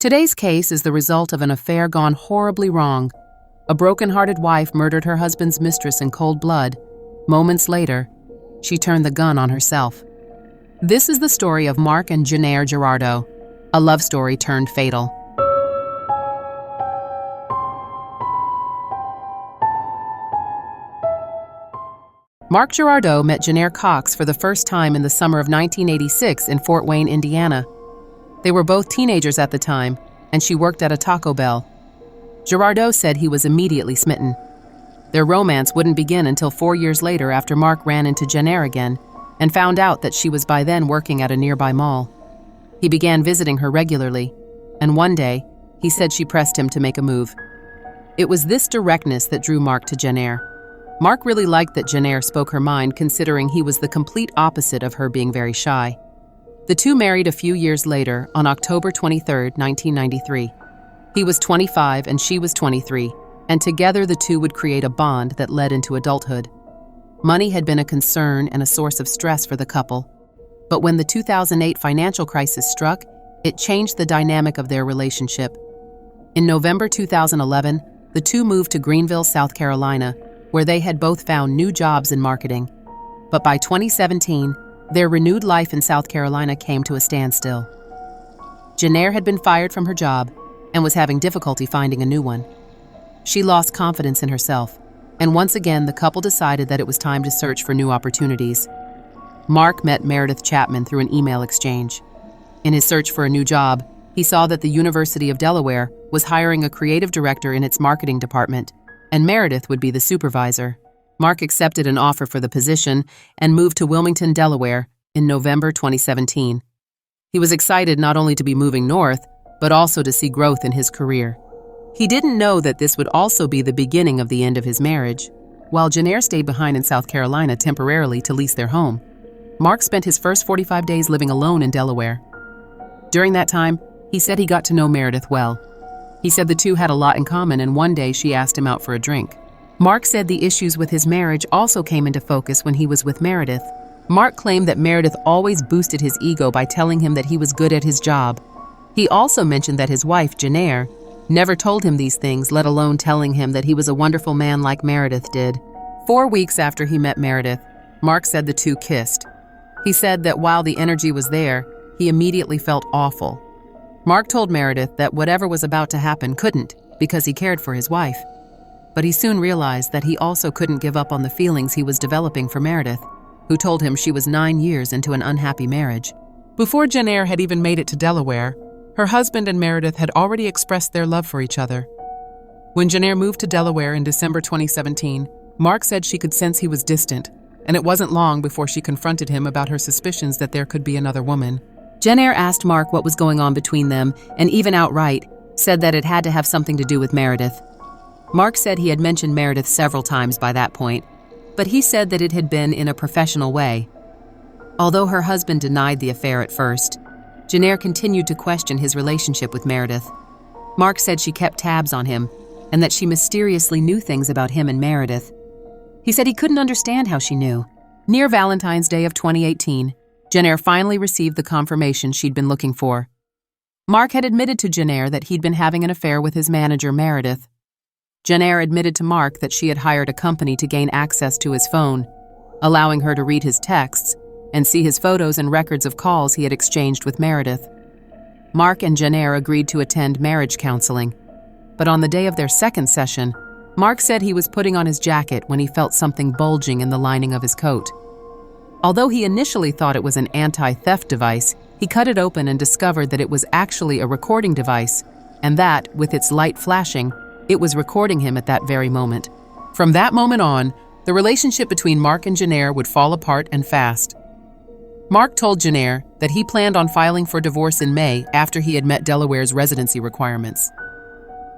Today's case is the result of an affair gone horribly wrong. A broken-hearted wife murdered her husband's mistress in cold blood. Moments later, she turned the gun on herself. This is the story of Mark and Jennair Gerardot, a love story turned fatal. Mark Gerardot met Jennair Cox for the first time in the summer of 1986 in Fort Wayne, Indiana. They were both teenagers at the time, and she worked at a Taco Bell. Gerardot said he was immediately smitten. Their romance wouldn't begin until 4 years later, after Mark ran into Jennair again and found out that she was by then working at a nearby mall. He began visiting her regularly, and one day, he said she pressed him to make a move. It was this directness that drew Mark to Jennair. Mark really liked that Jennair spoke her mind, considering he was the complete opposite of her being very shy. The two married a few years later on October 23, 1993. He was 25 and she was 23, and together the two would create a bond that led into adulthood. Money had been a concern and a source of stress for the couple, but when the 2008 financial crisis struck, it changed the dynamic of their relationship. In November 2011, the two moved to Greenville, South Carolina, where they had both found new jobs in marketing. But by 2017, their renewed life in South Carolina came to a standstill. Jennair had been fired from her job and was having difficulty finding a new one. She lost confidence in herself, and once again the couple decided that it was time to search for new opportunities. Mark met Meredith Chapman through an email exchange. In his search for a new job, he saw that the University of Delaware was hiring a creative director in its marketing department, and Meredith would be the supervisor. Mark accepted an offer for the position and moved to Wilmington, Delaware, in November 2017. He was excited not only to be moving north, but also to see growth in his career. He didn't know that this would also be the beginning of the end of his marriage. While Jennair stayed behind in South Carolina temporarily to lease their home, Mark spent his first 45 days living alone in Delaware. During that time, he said he got to know Meredith well. He said the two had a lot in common, and one day she asked him out for a drink. Mark said the issues with his marriage also came into focus when he was with Meredith. Mark claimed that Meredith always boosted his ego by telling him that he was good at his job. He also mentioned that his wife, Jennair, never told him these things, let alone telling him that he was a wonderful man like Meredith did. 4 weeks after he met Meredith, Mark said the two kissed. He said that while the energy was there, he immediately felt awful. Mark told Meredith that whatever was about to happen couldn't, because he cared for his wife. But he soon realized that he also couldn't give up on the feelings he was developing for Meredith, who told him she was 9 years into an unhappy marriage. Before Jennair had even made it to Delaware, her husband and Meredith had already expressed their love for each other. When Jennair moved to Delaware in December 2017, Mark said she could sense he was distant, and it wasn't long before she confronted him about her suspicions that there could be another woman. Jennair asked Mark what was going on between them, and even outright said that it had to have something to do with Meredith. Mark said he had mentioned Meredith several times by that point, but he said that it had been in a professional way. Although her husband denied the affair at first, Jennair continued to question his relationship with Meredith. Mark said she kept tabs on him and that she mysteriously knew things about him and Meredith. He said he couldn't understand how she knew. Near Valentine's Day of 2018, Jennair finally received the confirmation she'd been looking for. Mark had admitted to Jennair that he'd been having an affair with his manager, Meredith. Jennair admitted to Mark that she had hired a company to gain access to his phone, allowing her to read his texts and see his photos and records of calls he had exchanged with Meredith. Mark and Jennair agreed to attend marriage counseling, but on the day of their second session, Mark said he was putting on his jacket when he felt something bulging in the lining of his coat. Although he initially thought it was an anti-theft device, he cut it open and discovered that it was actually a recording device, and that, with its light flashing, it was recording him at that very moment. From that moment on, the relationship between Mark and Jennair would fall apart and fast. Mark told Jennair that he planned on filing for divorce in May after he had met Delaware's residency requirements.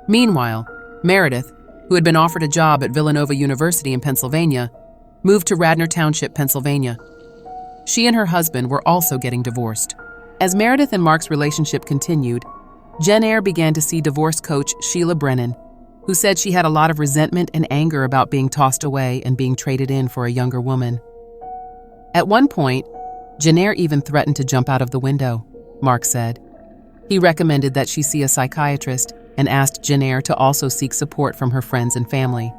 Meanwhile, Meredith, who had been offered a job at Villanova University in Pennsylvania, moved to Radnor Township, Pennsylvania. She and her husband were also getting divorced. As Meredith and Mark's relationship continued, Jennair began to see divorce coach Sheila Brennan, who said she had a lot of resentment and anger about being tossed away and being traded in for a younger woman. At one point, Jennair even threatened to jump out of the window, Mark said. He recommended that she see a psychiatrist and asked Jennair to also seek support from her friends and family.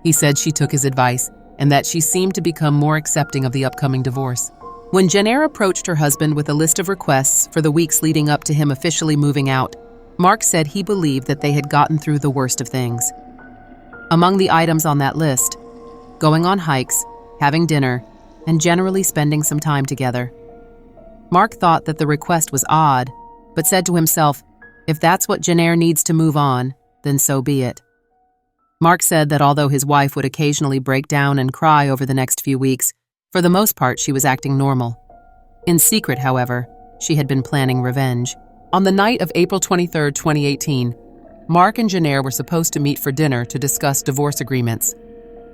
He said she took his advice and that she seemed to become more accepting of the upcoming divorce. When Jennair approached her husband with a list of requests for the weeks leading up to him officially moving out, Mark said he believed that they had gotten through the worst of things. Among the items on that list, going on hikes, having dinner, and generally spending some time together. Mark thought that the request was odd, but said to himself, if that's what Jennair needs to move on, then so be it. Mark said that although his wife would occasionally break down and cry over the next few weeks, for the most part she was acting normal. In secret, however, she had been planning revenge. On the night of April 23, 2018, Mark and Jennair were supposed to meet for dinner to discuss divorce agreements.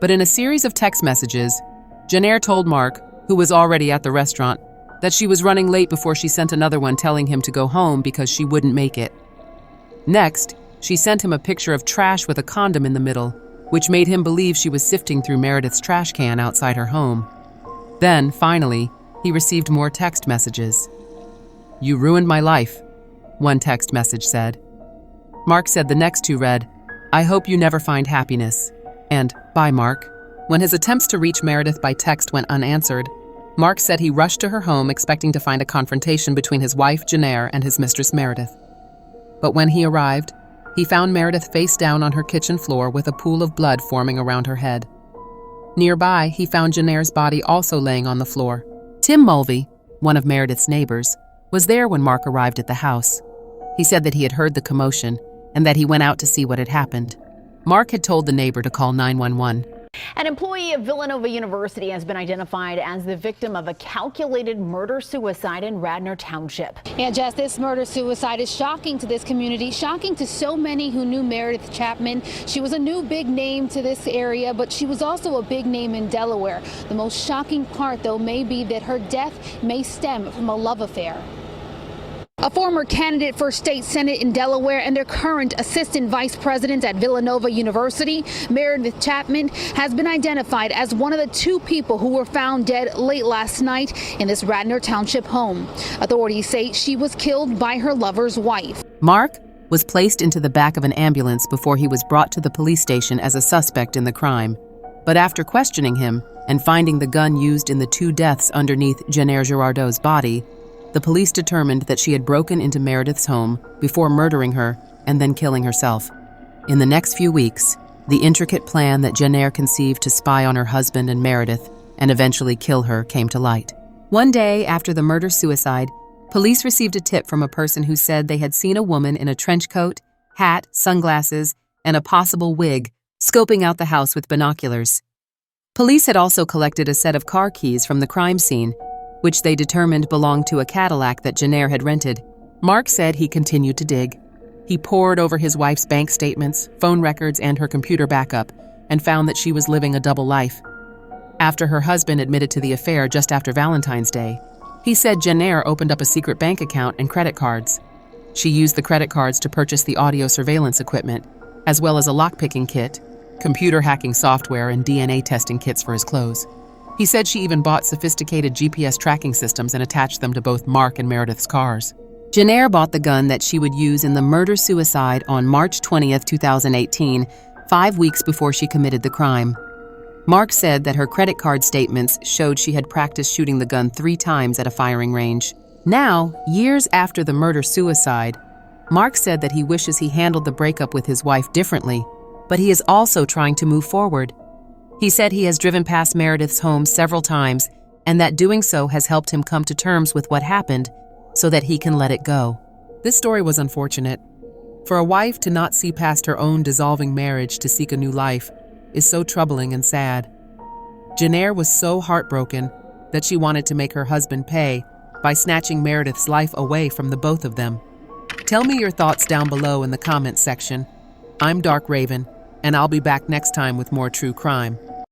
But in a series of text messages, Jennair told Mark, who was already at the restaurant, that she was running late before she sent another one telling him to go home because she wouldn't make it. Next, she sent him a picture of trash with a condom in the middle, which made him believe she was sifting through Meredith's trash can outside her home. Then, finally, he received more text messages. "You ruined my life," one text message said. Mark said the next two read, "I hope you never find happiness," and "Bye, Mark." When his attempts to reach Meredith by text went unanswered, Mark said he rushed to her home expecting to find a confrontation between his wife, Jennair, and his mistress, Meredith. But when he arrived, he found Meredith face down on her kitchen floor with a pool of blood forming around her head. Nearby, he found Jennair's body also laying on the floor. Tim Mulvey, one of Meredith's neighbors, was there when Mark arrived at the house. He said that he had heard the commotion and that he went out to see what had happened. Mark had told the neighbor to call 911. An employee of Villanova University has been identified as the victim of a calculated murder-suicide in Radnor Township. Yeah, Jess, this murder-suicide is shocking to this community, shocking to so many who knew Meredith Chapman. She was a new big name to this area, but she was also a big name in Delaware. The most shocking part, though, may be that her death may stem from a love affair. A former candidate for state senate in Delaware and their current assistant vice president at Villanova University, Meredith Chapman, has been identified as one of the two people who were found dead late last night in this Radnor Township home. Authorities say she was killed by her lover's wife. Mark was placed into the back of an ambulance before he was brought to the police station as a suspect in the crime. But after questioning him and finding the gun used in the two deaths underneath Jennair Gerardot's body, the police determined that she had broken into Meredith's home before murdering her and then killing herself. In the next few weeks, the intricate plan that Jennair conceived to spy on her husband and Meredith and eventually kill her came to light. One day after the murder-suicide, police received a tip from a person who said they had seen a woman in a trench coat, hat, sunglasses, and a possible wig scoping out the house with binoculars. Police had also collected a set of car keys from the crime scene, which they determined belonged to a Cadillac that Jennair had rented. Mark said he continued to dig. He pored over his wife's bank statements, phone records, and her computer backup, and found that she was living a double life. After her husband admitted to the affair just after Valentine's Day, he said Jennair opened up a secret bank account and credit cards. She used the credit cards to purchase the audio surveillance equipment, as well as a lockpicking kit, computer hacking software, and DNA testing kits for his clothes. He said she even bought sophisticated GPS tracking systems and attached them to both Mark and Meredith's cars. Jennair bought the gun that she would use in the murder-suicide on March 20, 2018, 5 weeks before she committed the crime. Mark said that her credit card statements showed she had practiced shooting the gun 3 times at a firing range. Now, years after the murder-suicide, Mark said that he wishes he handled the breakup with his wife differently, but he is also trying to move forward. He said he has driven past Meredith's home several times and that doing so has helped him come to terms with what happened so that he can let it go. This story was unfortunate. For a wife to not see past her own dissolving marriage to seek a new life is so troubling and sad. Jennair was so heartbroken that she wanted to make her husband pay by snatching Meredith's life away from the both of them. Tell me your thoughts down below in the comments section. I'm Dark Raven, and I'll be back next time with more true crime.